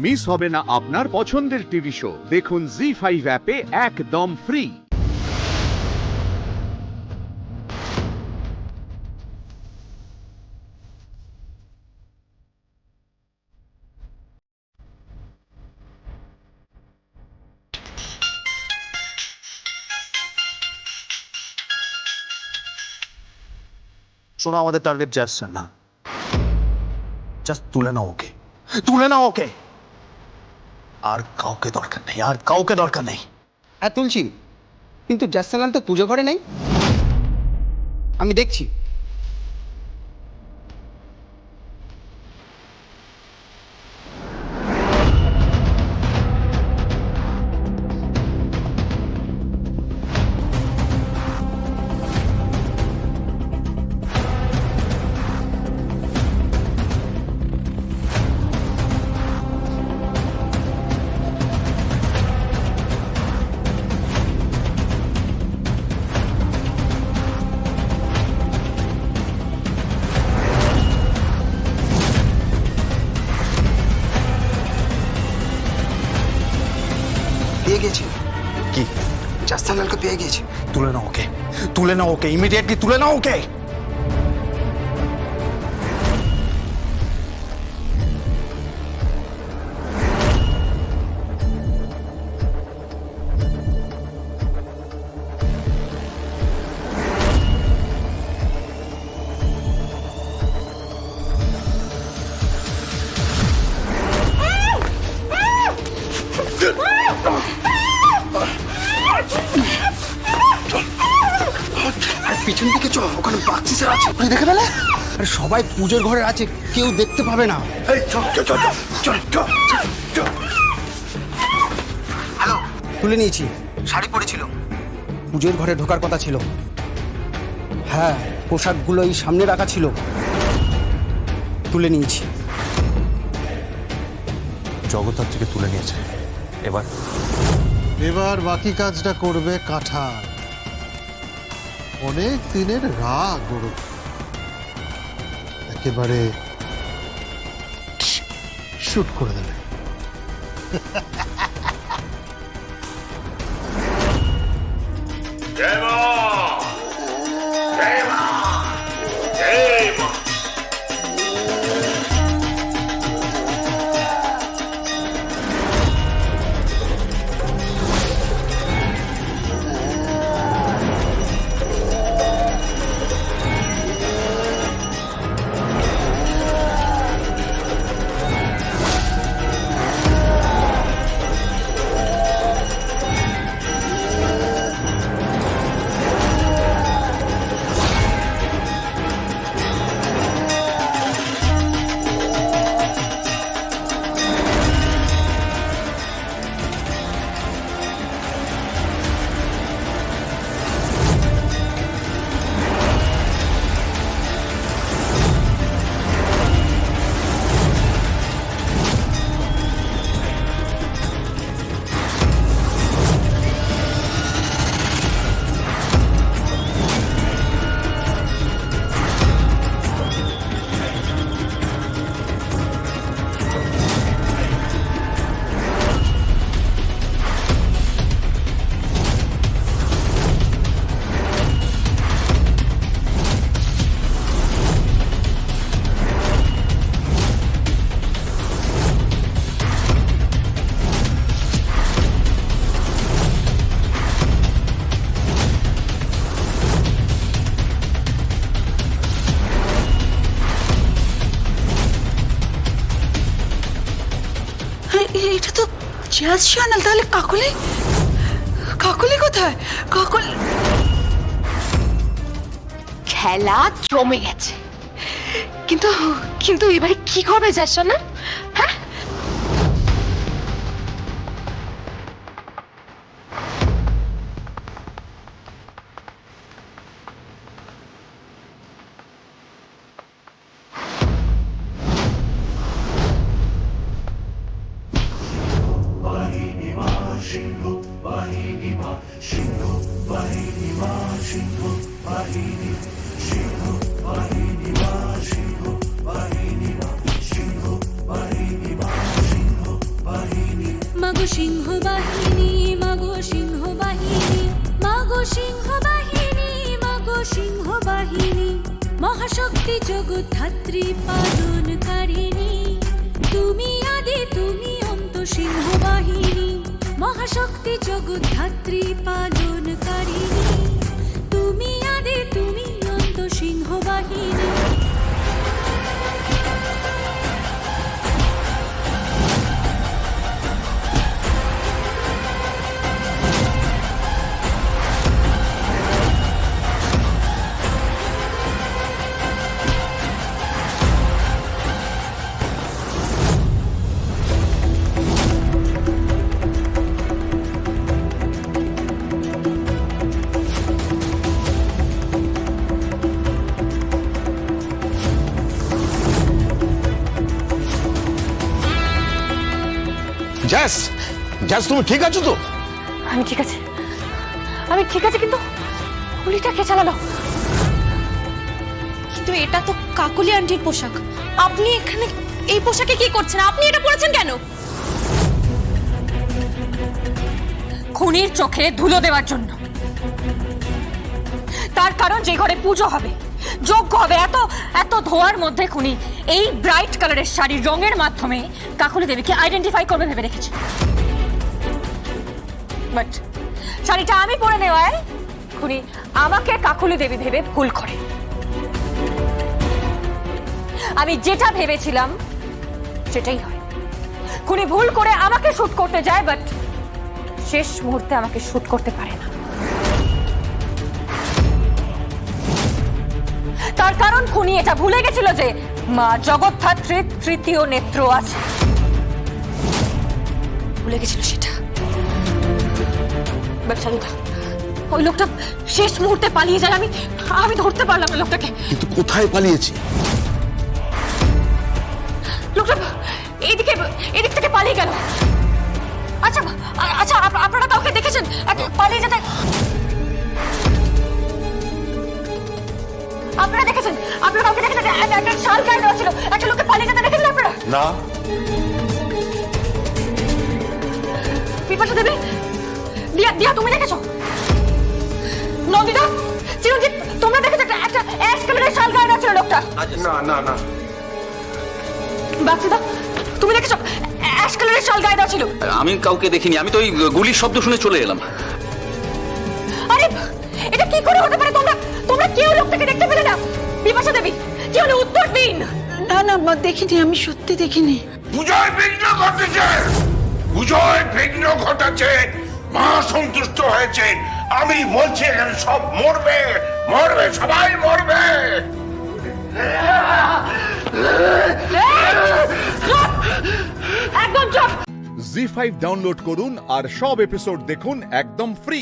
Miss হবে না আপনার পছন্দের টিভি শো। দেখুন জি5 অ্যাপে একদম ফ্রি। শোনো, আমাদের টার্গেট যাচ্ছে না, জাস্ট তুলে নাও ওকে, তুলে নাও ওকে। আর কাউকে দরকার নেই, আর কাউকে দরকার নেই। হ্যাঁ তুলছি, কিন্তু জাসালাল তো পুজো ঘরে নেই, আমি দেখছি। পেয়ে গেছি, কি? জাসালালকে পেয়ে গেছি। তুলে নাও ওকে, তুলে নাও ওকে, ইমিডিয়েটলি তুলে নাও ওকে। পিছন দিকে চল, ওখানে বাক্সিসের আছে, তুই দেখে ফেলে। আরে সবাই পুজোর ঘরে আছে, কেউ দেখতে পাবে না। হ্যালো, তুলে নিয়েছি। শাড়ি পরেছিল, পুজোর ঘরে ঢোকার কথা ছিল। হ্যাঁ, পোশাকগুলো এই সামনে রাখা ছিল, তুলে নিয়েছি। জগদ্ধাত্রীকে তুলে নিয়েছে। এবার বাকি কাজটা করবে কাঁঠাল। অনেক দিনের রাগ ওর উপর। একেবারে শুট করে দেবে। এটা তো জাজ চ্যানেল, তাহলে কাকলি, কাকলি কোথায়? কাকলি খেলা জমে গেছে, কিন্তু কিন্তু এবারে কি করবে জাজ চ্যানেল? হ্যাঁ, মাগো সিংহ বাহিনী, মাগো সিংহ বাহিনী, মাগো সিংহ বাহিনী, মাগো সিংহ বাহিনী, মহাশক্তি জগদ্ধাত্রী পালনকারিণী, তুমি আদি তুমি অন্ত সিংহ বাহিনী, মহাশক্তি জগদ্ধাত্রী পালনকারিণী, তুমি আদি তুমি অন্ত সিংহ বাহিনী। জ্যাস, জ্যাস তুমি ঠিক আছো তো? আমি ঠিক আছে, আমি ঠিক আছে, কিন্তু গুলিটা কে চালালো? কিন্তু এটা তো কাকলি আন্টির পোশাক। আপনি এখানে এই পোশাকে কি করছেন? আপনি এটা পরেছেন কেন? খুনির চোখে ধুলো দেওয়ার জন্য। তার কারণ যে ঘরে পুজো হবে, যজ্ঞ হবে, এত এত ধোয়ার মধ্যে খুনি এই ব্রাইট কালারের শাড়ির রঙের মাধ্যমে কাকুলি দেবীকে আইডেন্টিফাই করবে ভেবে রেখেছে। বাট শাড়িটা আমি পরে নেওয়ায় খুনি আমাকে কাকুলি দেবী ভেবে ভুল করে। আমি যেটা ভেবেছিলাম সেটাই হয়। খুনি ভুল করে আমাকে শুট করতে যায়, বাট শেষ মুহূর্তে আমাকে শুট করতে পারে না। তার কারণ খুনি এটা ভুলে গেছিল যে মা জগদ্ধাত্রীর তৃতীয় নেত্র আছে। ভুলে গেছিল সেটা। বাট শালিদা, ওই লোকটা শেষ মুহূর্তে পালিয়ে যায়। আমি ধরতে পারলাম না লোকটাকে। কিন্তু কোথায় পালিয়েছি? লোকটা এদিক থেকে পালিয়ে গেল। আচ্ছা আচ্ছা, আপনারা কাউকে দেখেছেন পালিয়ে যেতে? আপনারা দেখেছেন? আপনারা কাউকে দেখেছেন? একটা শাল গায়ে দেওয়া ছিল, একটা লোককে পালিয়ে যেতে দেখেছেন আপনারা? না। বিপাশা দেবী, দিয়া তুমি দেখেছো? নন্দিতা, চিরঞ্জিত, তোমরা দেখেছো একটা অ্যাশ কালারের শাল গায়ে দেওয়া ছিল লোকটা? না না না। বাচ্চাদা, তুমি দেখেছো অ্যাশ কালারের শাল গায়ে দেওয়া ছিল? আমি কাউকে দেখিনি, আমি তো ওই গুলির শব্দ শুনে চলে এলাম। আরে এটা কি করে হতে পারে? তোমরা কেউ লোকটাকে দেখতে পেলে না? বিপাশা দেবী, কি হলো? উত্তর দিন। না না, দেখিনি, আমি সত্যি দেখিনি। পূজায় বিঘ্ন ঘটেছে, পূজায় বিঘ্ন ঘটেছে, মা সন্তুষ্ট হয়েছেন। আমি বলছি এখানে সব মরবে, মরবে, সবাই মরবে। একদম চুপ। জি5 ডাউনলোড করুন আর সব এপিসোড দেখুন একদম ফ্রি।